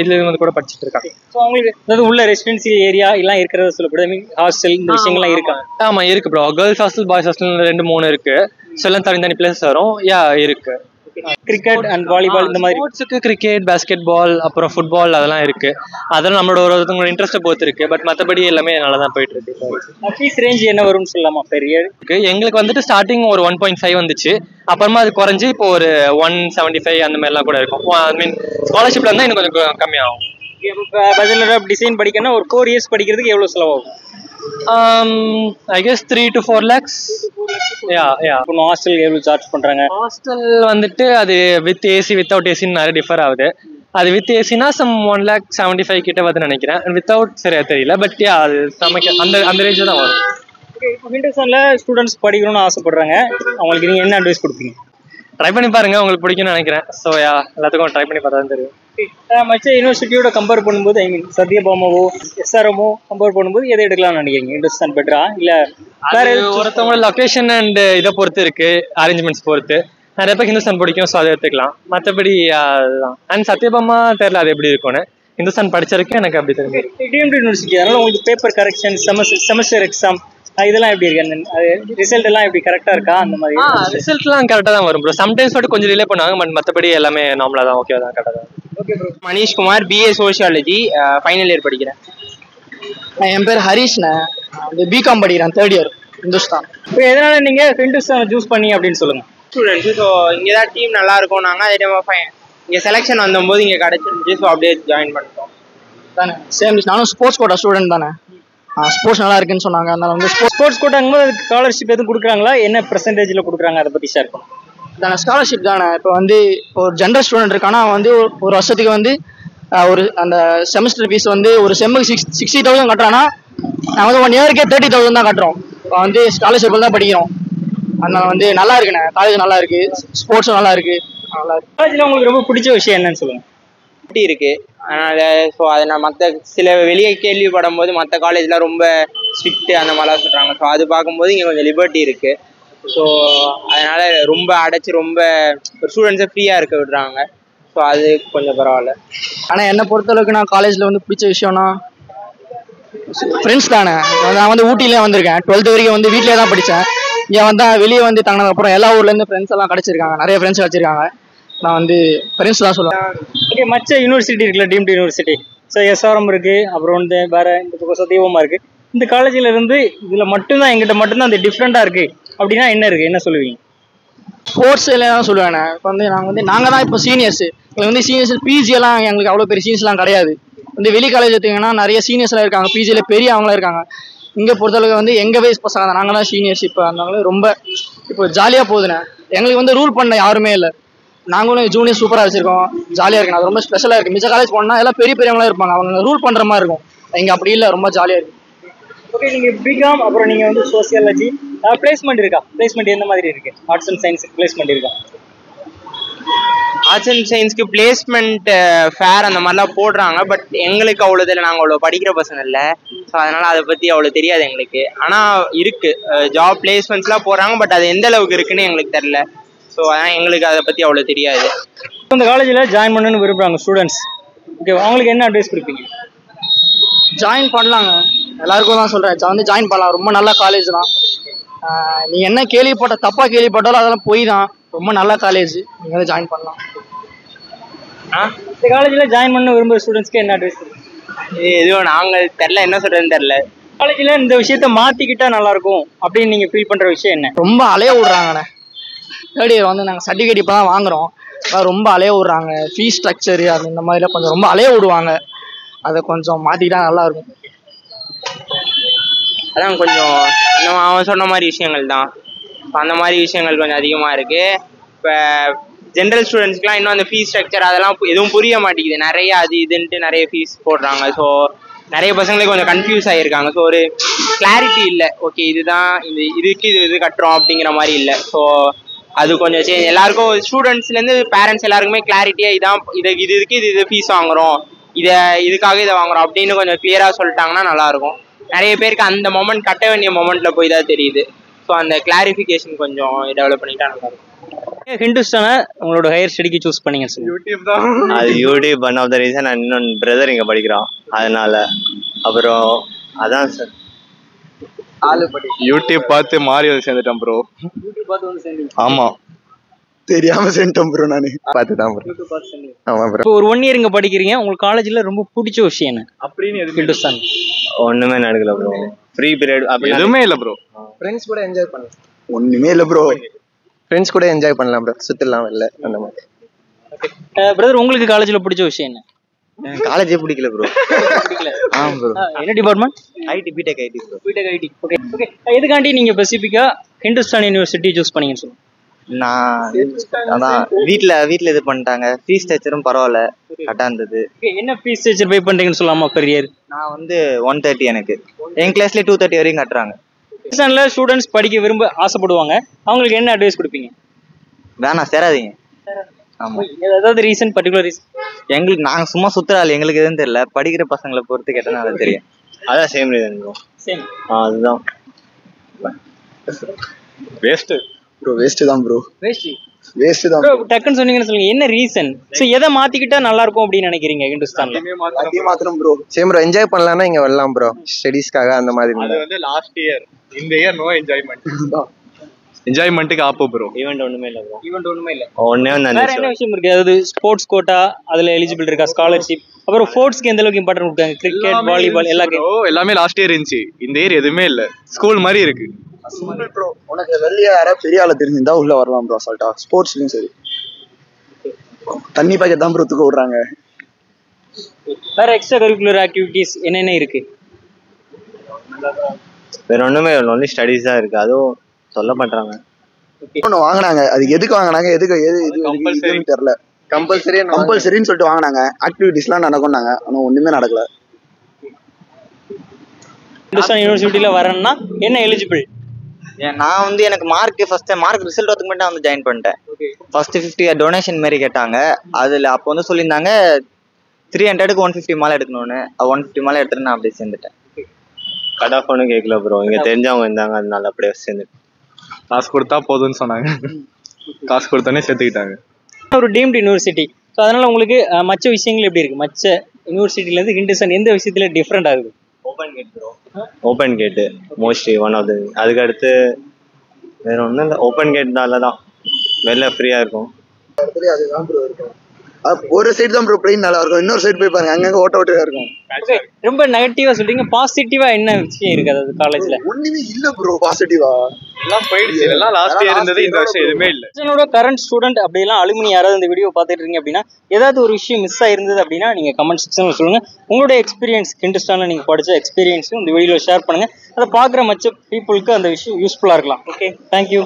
இதுல வந்து கூட படிச்சுட்டு இருக்காங்க. ஸோ அவங்களுக்கு அதாவது உள்ள ரெசிடென்சியல் ஏரியா எல்லாம் இருக்கிறத சொல்லப்படுது, ஹாஸ்டல் இந்த விஷயங்கள்லாம் இருக்காங்க. ஆமாம் இருக்கு bro. Girls hostel, boys hostel 2-3 இருக்கு. ஸோ எல்லாம் தனி பிளேஸ் வரும். இருக்கு. கிரிக்கெட் அண்ட் வாலிபால் இந்த மாதிரி ஸ்போர்ட்ஸுக்கு கிரிக்கெட், பேஸ்கெட் பால், அப்புறம் ஃபுட்பால் அதெல்லாம் இருக்கு. அதெல்லாம் நம்மளோட ஒருத்தவங்களோட இன்ட்ரெஸ்ட்டை பொறுத்து இருக்கு. பட் மற்றபடி எல்லாமே நல்லா தான் போயிட்டு இருக்கு. ஃபீஸ் ரேஞ்ச் என்ன வரும்னு சொல்லலாமா பெர் இயர்? எங்களுக்கு வந்துட்டு ஸ்டார்டிங் ஒரு 1.5 வந்துச்சு. அப்புறமா அது குறைஞ்சி இப்போ ஒரு 175 அந்த மாதிரிலாம் கூட இருக்கும். ஐ மீன் ஸ்காலர்ஷிப்ல இருந்தால் இன்னும் கொஞ்சம் கம்மியாகும். பேச்சுலர் ஆஃப் டிசைன் படிக்கணும்னா ஒரு 4 இயர்ஸ் படிக்கிறதுக்கு எவ்வளோ செலவாகும்? I guess 3 to 4 lakhs. Hostel எவ்வளோ சார்ஜ் பண்ணுறாங்க? ஹாஸ்டல் வந்துட்டு அது வித் ஏசி வித்தவுட் ஏசின்னு நிறைய டிஃபர் ஆகுது. அது வித் ஏசினா சம் 1,75,000 கிட்ட வருதுன்னு நினைக்கிறேன். வித்தவுட் சரியா தெரியல. பட் அது சமைக்க அந்த ரேஞ்சில் தான் வரும். இப்போ ஹிந்துஸ்தானில் ஸ்டூடெண்ட்ஸ் படிக்கணும்னு ஆசைப்படுறாங்க, அவங்களுக்கு நீங்கள் என்ன அட்வைஸ் கொடுப்பீங்க? ட்ரை பண்ணி பாருங்க, உங்களுக்கு பிடிக்கும்னு நினைக்கிறேன். ஸோ எல்லாத்துக்கும் ட்ரை பண்ணி பார்த்தா தான் தெரியும். மற்ற யூனிவர்சிட்டியோட கம்பேர் பண்ணும்போது, ஐ மீன் சத்யபாமாவோ எஸ்ஆர்எம்மோ கம்பேர் பண்ணும்போது எதை எடுக்கலாம்னு நினைக்கிறீங்க? ஹிந்துஸ்தான் பெட்டரா இல்லை வேற? ஒருத்தவங்களோட லொக்கேஷன் அண்ட் இதை பொறுத்து இருக்கு, அரேஞ்ச்மெண்ட்ஸ் பொறுத்து. நிறைய பேர் ஹிந்துஸ்தான் பிடிக்கும். ஸோ அதை எடுத்துக்கலாம். மற்றபடி அதுதான். அண்ட் சத்யபாமா தெரியல அது எப்படி இருக்கும்னு. ஹிந்துஸ்தான் படிச்சிருக்கு, எனக்கு அப்படி தெரிஞ்சு. டீம்டு யூனிவர்சிட்டி, அதனால உங்களுக்கு பேப்பர் கரெக்ஷன், செமஸ்டர் எக்ஸாம் இதெல்லாம் எப்படி இருக்கு? ரிசல்ட் எல்லாம் எப்படி கரெக்டா இருக்கா? அந்த மாதிரி ரிசல்ட்லாம் கரெக்டாக தான் வரும் ப்ரோ. சம்டைம்ஸ் மட்டும் கொஞ்சம் டிலே பண்ணுவாங்க. பட் மற்றபடி எல்லாமே நார்மலாக தான், ஓகே தான், கரெக்டாக தான். Okay bro. Manish Kumar, BA sociology, final year படிக்கிறேன். என் பேர் ஹரிஷ்ண்ணே, பிகாம் படிக்கிறேன், 3rd இயர் ஹிந்துஸ்தான். இப்போ எதனால நீங்க ஹிந்துஸ்தான் சூஸ் பண்ணி அப்படின்னு சொல்லுங்க? ஸ்டூடெண்ட்ஸு. ஸோ இங்கே தான் டீம் நல்லா இருக்கும். நாங்கள் அதே டைம் இங்கே செலெக்ஷன் வந்தபோது இங்கே கிடச்சிருந்துச்சு. ஸோ அப்படியே ஜாயின் பண்ணிட்டோம் தானே. சேம் நானும் ஸ்போர்ட்ஸ் கோட்டா ஸ்டூடெண்ட் தானே. ஸ்போர்ட்ஸ் நல்லா இருக்குன்னு சொன்னாங்க. அதனால வந்து ஸ்போர்ட்ஸ் கோட்டாங்கும்போது அதுக்கு ஸ்காலர்ஷிப் எதுவும் கொடுக்குறாங்களா? என்ன பெர்சன்டேஜில் கொடுக்குறாங்க, அதை பற்றி ஷேர் பண்ணுங்க. தானே ஸ்காலர்ஷிப் தானே. இப்போ வந்து ஒரு ஜென்ரல் ஸ்டூடெண்ட் இருக்கானா வந்து ஒரு வருஷத்துக்கு வந்து ஒரு அந்த செமஸ்டர் ஃபீஸ் வந்து ஒரு செம்முக்கு 60,000 கட்டுறான்னா நாங்கள் வந்து 1 இயருக்கே 30,000 தான் கட்டுறோம். இப்போ வந்து ஸ்காலர்ஷிப்பில் தான் படிக்கிறோம். அதனால வந்து நல்லா இருக்குண்ணே. காலேஜ் நல்லா இருக்கு, ஸ்போர்ட்ஸும் நல்லா இருக்கு. நல்லா இருக்கு. காலேஜில் உங்களுக்கு ரொம்ப பிடிச்ச விஷயம் என்னன்னு சொல்லுங்க? எப்படி இருக்கு. அதனால ஸோ அதை நான் மற்ற சில வெளியே கேள்விப்படும் போது மற்ற காலேஜில் ரொம்ப ஸ்ட்ரிக்ட்டு அந்த மாதிரிலாம் சொல்கிறாங்க. ஸோ அது பார்க்கும்போது இங்கே கொஞ்சம் லிபர்ட்டி இருக்கு. ஸோ அதனால ரொம்ப அடைச்சி ரொம்ப ஒரு ஸ்டூடெண்ட்ஸை ஃப்ரீயாக இருக்க விடுறாங்க. ஸோ அது கொஞ்சம் பரவாயில்ல. ஆனால் என்னை பொறுத்தளவுக்கு நான் காலேஜில் வந்து பிடிச்ச விஷயம்னா ஃப்ரெண்ட்ஸ் தானே. நான் வந்து ஊட்டியிலே வந்திருக்கேன். 12th வரைக்கும் வந்து வீட்டிலே தான் படித்தேன். இங்கே வந்தால் வெளியே வந்து தங்கினதுக்கப்புறம் எல்லா ஊர்லேருந்து ஃப்ரெண்ட்ஸ் எல்லாம் கிடச்சிருக்காங்க. நிறைய ஃப்ரெண்ட்ஸ் கிடச்சிருக்காங்க. நான் வந்து ஃப்ரெண்ட்ஸ் தான் சொல்லுவேன். ஓகே, மற்ற யூனிவர்சிட்டி இருக்குல்ல, டீம்டு யூனிவர்சிட்டி, ஸோ எஸ்ஆர்எம் இருக்குது, அப்புறம் வந்து வேறு இந்த பக்கம் சத்தியமாக இருக்குது. இந்த காலேஜில் இருந்து இதில் மட்டும்தான் எங்கிட்ட மட்டும்தான் அந்த டிஃப்ரெண்ட்டாக இருக்குது அப்படின்னா என்ன இருக்குது, என்ன சொல்லுவீங்க? ஸ்போர்ட்ஸ் எல்லாம் சொல்லுவேன். இப்போ வந்து நாங்கள் தான் இப்போ சீனியர்ஸு. எங்களுக்கு வந்து சீனியர்ஸ் பிஜி எல்லாம் எங்களுக்கு அவ்வளோ பெரிய சீனியர்ஸ்லாம் கிடையாது. வந்து வெளி காலேஜ் எடுத்தீங்கன்னா நிறைய சீனியர்ஸ்லாம் இருக்காங்க, பிஜியில் பெரிய அவங்களாம் இருக்காங்க. இங்கே பொறுத்தளவுக்கு வந்து எங்கள் வயசு பசங்க தான், நாங்கள் தான் சீனியர்ஸ். இப்போ அதனால ரொம்ப இப்போ ஜாலியாக போகுதுண்ணே. எங்களுக்கு வந்து ரூல் பண்ண யாருமே இல்லை. நாங்களும் ஜூனியர் சூப்பராக வச்சுருக்கோம், ஜாலியாக இருக்குண்ணா. அது ரொம்ப ஸ்பெஷலாக இருக்குது. மிச்ச காலேஜ் போனால் எல்லாம் பெரிய பெரியவங்களாம் இருப்பாங்க, அவங்க ரூல் பண்ணுற மாதிரி இருக்கும். இங்கே அப்படி இல்லை, ரொம்ப ஜாலியாக இருக்குது. ஓகே, நீங்கள் பிகாம் அப்புறம் நீங்கள் வந்து சோசியாலஜி பிளேஸ்மெண்ட் இருக்கா? பிளேஸ்மெண்ட் எந்த மாதிரி இருக்கு? ஆர்ட்ஸ் அண்ட் சயின்ஸ் பிளேஸ்மெண்ட் இருக்கா? ஆர்ட்ஸ் அண்ட் சயின்ஸ்க்கு பிளேஸ்மெண்ட் ஃபேர் அந்த மாதிரிலாம் போடுறாங்க. பட் எங்களுக்கு அவ்வளோ இதில் நாங்கள் அவ்வளோ படிக்கிற பசங்க இல்லை. ஸோ அதனால் அதை பற்றி அவ்வளோ தெரியாது எங்களுக்கு. ஆனால் இருக்குது ஜாப் பிளேஸ்மெண்ட்ஸ்லாம் போடுறாங்க. பட் அது எந்த அளவுக்கு இருக்குன்னு எங்களுக்கு தெரில. ஸோ அதான் எங்களுக்கு அதை பற்றி அவ்வளோ தெரியாது. இந்த காலேஜில் ஜாயின் பண்ணணும்னு விரும்புகிறாங்க ஸ்டூடெண்ட்ஸ். ஓகே, அவங்களுக்கு என்ன அட்வைஸ் கொடுப்பீங்க? ஜாயின் பண்ணலாங்க, எல்லாருக்கும் தான் சொல்கிறேன். வந்து ஜாயின் பண்ணலாம், ரொம்ப நல்ல காலேஜ் தான். நீங்கள் என்ன தப்பாக கேள்விப்பட்டாலும் அதெல்லாம் போய் தான். ரொம்ப நல்ல காலேஜ், நீங்கள் வந்து ஜாயின் பண்ணலாம். இந்த காலேஜில் ஜாயின் பண்ண விரும்புகிற ஸ்டூடெண்ட்ஸ்க்கு என்ன அட்வைஸ் கொடுப்பீங்க? எதுவும் நாங்கள் தெரில, என்ன சொல்கிறதுன்னு தெரில. காலேஜில் இந்த விஷயத்த மாற்றிக்கிட்டா நல்லாயிருக்கும் அப்படின்னு நீங்கள் ஃபீல் பண்ணுற விஷயம் என்ன? ரொம்ப அலைய விட்றாங்கண்ணே. தேர்ட் இயர் வந்து நாங்கள் சர்டிஃபிகேட் இப்போ தான் வாங்குகிறோம். ரொம்ப அலைய விட்றாங்க. ஃபீஸ் ஸ்ட்ரக்சரு அது இந்த மாதிரிலாம் கொஞ்சம் ரொம்ப அலைய விடுவாங்க. அதை கொஞ்சம் மாற்றிக்கிட்டா நல்லாயிருக்கும். அதான் கொஞ்சம் அவன் சொன்ன மாதிரி விஷயங்கள் தான். அந்த மாதிரி விஷயங்கள் கொஞ்சம் அதிகமாக இருக்குது. இப்போ ஜென்ரல் ஸ்டூடெண்ட்ஸ்க்குலாம் இன்னும் அந்த ஃபீஸ் ஸ்ட்ரக்சர் அதெல்லாம் எதுவும் புரிய மாட்டேங்குது. நிறைய அது இதுன்ட்டு நிறைய ஃபீஸ் போடுறாங்க. ஸோ நிறைய பசங்களுக்கு கொஞ்சம் கன்ஃபியூஸ் ஆகியிருக்காங்க. ஸோ ஒரு கிளாரிட்டி இல்லை. ஓகே, இதுதான் இதுக்கு இது கட்டுறோம் அப்படிங்கிற மாதிரி இல்லை. ஸோ அது கொஞ்சம் சேஞ்ச். எல்லாருக்கும் ஸ்டூடெண்ட்ஸ்லேருந்து பேரண்ட்ஸ் எல்லாருக்குமே கிளாரிட்டியாக இதான் இதுக்கு இது ஃபீஸ் வாங்குகிறோம், இதுக்காக இதை வாங்குகிறோம் அப்படின்னு கொஞ்சம் கிளியராக சொல்லிட்டாங்கன்னா நல்லாயிருக்கும். நிறைய பேருக்கு அந்த மொமெண்ட் கட்ட வேண்டிய மொமெண்ட்டில் போய் தான் தெரியுது. ஸோ அந்த கிளாரிஃபிகேஷன் கொஞ்சம் டெவலப் பண்ணிட்டா நல்லாயிருக்கும். ஹிந்துஸ்தானை உங்களோட ஹையர் ஸ்டடிக்கு சூஸ் பண்ணீங்க சார்? யூடியூப் தான். அது YouTube one of the reason. இன்னொன்று பிரதர் இங்கே படிக்கிறான் அதனால. அப்புறம் அதான் சார் யூடியூப் பார்த்து மாறி வந்து சேர்ந்துட்டேன் ப்ரோ. யூடியூப் பார்த்து வந்து சேர்ந்தீங்க? ஆமா, தெரியாம சேர்ந்துட்டேன் ப்ரோ நானு. பார்த்து தான் ப்ரோ. யூடியூப் பார்த்து சேர்ந்தீங்க. ஆமா ப்ரோ. இப்போ ஒரு 1 இயர் இங்கே படிக்கிறீங்க, உங்களுக்கு காலேஜில் ரொம்ப பிடிச்ச விஷயம் என்ன? அப்படின்னு எதுவும் ஹிந்துஸ்தான் ஒன்றுமே நடக்கல ப்ரோ. ஃப்ரீ பீரியட் அப்படி எதுவுமே இல்லை ப்ரோ. ஃப்ரெண்ட்ஸ் கூட என்ஜாய் பண்ணலாம். ஒண்ணுமே இல்ல ப்ரோ. ஃப்ரெண்ட்ஸ் கூட என்ஜாய் பண்ணலாம் ப்ரோ, சுற்றலாம் இல்லை அந்த மாதிரி. பிரதர், உங்களுக்கு காலேஜில் பிடிச்ச விஷயம் என்ன? காலேஜே பிடிக்கல ப்ரோ. பிடிக்கல. ஆமா ப்ரோ. என்ன department? IT, BTech IT bro. BTech IT. Okay okay. எதுக்காண்டி நீங்கள் ஸ்பெசிஃபிக்காக ஹிந்துஸ்தான் யூனிவர்சிட்டி சூஸ் பண்ணீங்கன்னு சொல்லுங்கள். நான் அதான் வீட்டில் இது பண்ணிட்டாங்க. ஃபீஸ் ஸ்ட்ரக்சரும் பரவாயில்ல, கரெக்டாக இருந்தது. என்ன ஃபீஸ் ஸ்ட்ரக்சர் பே பண்ணுறீங்கன்னு சொல்லலாமா பெர் இயர்? நான் வந்து 130. எனக்கு என் கிளாஸ்லேயே 230 வரையும் கட்டுறாங்க. ஹிந்துஸ்தானில் ஸ்டூடெண்ட்ஸ் படிக்க ஆசைப்படுவாங்க, அவங்களுக்கு என்ன அட்வைஸ் கொடுப்பீங்க? வேணாம், சேராதீங்க. ஆமாம். ஏதாவது ரீசன், பர்டிகுலர் ரீசன்? எங்களுக்கு நாங்கள் சும்மா சுற்றுறாள், எங்களுக்கு எதுவும் தெரியல. படிக்கிற பசங்களை பொறுத்து கேட்டால் நல்லா தெரியும். அதான் சேம் ரீசன் ப்ரோ. சேம். அதுதான் வேஸ்ட்டு ப்ரோ. வேஸ்ட் தான் ப்ரோ. வேஸ்ட் தான் ப்ரோ. டக்குன்னு சொன்னீங்கன்னு சொல்லுங்க, என்ன ரீசன்? ஸோ எதை மாத்திக்கிட்டா நல்லா இருக்கும் அப்படின்னு நினைக்கிறீங்க ஹிந்துஸ்தான்ல? மாத்திரம் ப்ரோ. சேம் ப்ரோ, என்ஜாய் பண்ணலாம்னா இங்கே வரலாம் ப்ரோ, ஸ்டடீஸ்க்காக அந்த மாதிரி. அது வந்து லாஸ்ட் இயர். இந்த இயர் நோ என்ஜாய்மெண்ட். என்ஜாய்மெண்ட்டுக்கு ஆப்போ ப்ரோ. ஈவெண்ட் ஒன்றுமே இல்லை ப்ரோ. ஈவெண்ட் ஒன்றுமே இல்லை. ஒன்றே வேற என்ன விஷயம் இருக்கு? அதாவது ஸ்போர்ட்ஸ் கோட்டா அதுல எலிஜிபிள் இருக்கா? ஸ்காலர்ஷிப், அப்புறம் ஸ்போர்ட்ஸ்க்கு எந்த அளவுக்கு இம்பார்ட்டன்ட் கொடுக்காங்க? கிரிக்கெட், வாலிபால் எல்லாமே லாஸ்ட் இயர் இருந்துச்சு. இந்த இயர் எதுவுமே இல்லை, ஸ்கூல் மாதிரி இருக்கு. ப்ரோ. உனக்கு வெளியே யாராவது பெரிய ஆளை தெரிஞ்சிருந்தா உள்ள வரலாம் ப்ரோ. அசால்ட்டா ஸ்போர்ட்ஸ்லயும் சரி. தண்ணி பாக்கெட் தான் ப்ரோ தூக்க விடுறாங்க. வேற எக்ஸ்ட்ரா கரிக்குலர் ஆக்டிவிட்டிஸ் என்னென்ன இருக்கு? வேற ஒன்றுமே இல்லை, ஒன்லி ஸ்டடீஸ் தான் இருக்கு. அதுவும் சொல்ல மாட்டாங்க. ஒன்று வாங்கினாங்க, அது எதுக்கு வாங்கினாங்க, எதுன்னு தெரியல. கம்பல்சரின்னு சொல்லிட்டு வாங்கினாங்க. ஆக்டிவிட்டிஸ்லாம் நடக்கும்னாங்க, ஆனால் ஒண்ணுமே நடக்கல. ஹிந்துஸ்தான் யூனிவர்சிட்டியில வரேன்னா என்ன எலிஜிபிள்? நான் வந்து எனக்கு மார்க் ரிசல்ட் வரதுக்கு மட்டும் வந்து ஜாயின் பண்ணிட்டேன். ஃபர்ஸ்ட் 50 டொனேஷன் மாதிரி கேட்டாங்க. அதில் அப்போ வந்து சொல்லியிருந்தாங்க 300க்கு 150 மேலே எடுக்கணும்னு. 150 மேலே எடுத்துட்டு நான் அப்படியே சேர்ந்துட்டேன். கட் ஆஃப் ஒன்றும் கேட்கல ப்ரோ. இங்கே தெரிஞ்சவங்க இருந்தாங்க, அதனால அப்படியே சேர்ந்துட்டேன். காசு கொடுத்தா போதும்னு சொன்னாங்க. காசு கொடுத்தோன்னே சேர்த்துக்கிட்டாங்க. ஒரு டீம்டு யூனிவர்சிட்டி, ஸோ அதனால உங்களுக்கு மற்ற விஷயங்கள் எப்படி இருக்கு? மற்ற யூனிவர்சிட்டியிலேருந்து ஹிந்துஸ்தான் எந்த விஷயத்துல டிஃப்ரெண்ட் ஆகுது? Open gate bro. Open gate mostly one of the. அதுக்கு அடுத்து வேற ஒன்றும் இல்லை, ஓப்பன் கேட்னால தான் வெளில ஃப்ரீயாக இருக்கும். அதுதான் ப்ரோ இருக்கும். ஒரு சைடு தான் ப்ரோ பிளெயின் நல்லா இருக்கும், இன்னொரு சைடு போய் பாருங்க அங்கங்க ஓட்ட இருக்கும். ரொம்ப நெகட்டிவா சொல்றீங்க, பாசிட்டிவா என்ன விஷயம் இருக்கு அதாவது காலேஜ்ல? ஒண்ணுமே இல்ல ப்ரோ பாசிட்டிவா. எல்லாம் போயிடுச்சு. எல்லாம் லாஸ்ட் இயர் இருந்தது, இந்த வருஷம் எதுவுமே இல்லை. என்னோட கரண்ட் ஸ்டூடெண்ட் அப்படிலாம் அலுமினி யாராவது இந்த வீடியோ பார்த்துட்டு இருக்கீங்க அப்படின்னா, ஏதாவது ஒரு விஷயம் மிஸ் ஆயிருந்தது அப்படின்னா நீங்க கமெண்ட் செக்ஷன்ல சொல்லுங்க. உங்களுடைய எக்ஸ்பீரியன்ஸ், ஹிந்துஸ்தான்ல நீங்க படிச்ச எக்ஸ்பீரியன்ஸும் இந்த வீடியோல ஷேர் பண்ணுங்க. அதை பார்க்குற மற்ற பீப்புளுக்கு அந்த விஷயம் யூஸ்ஃபுல்லா இருக்கலாம். Okay, thank you.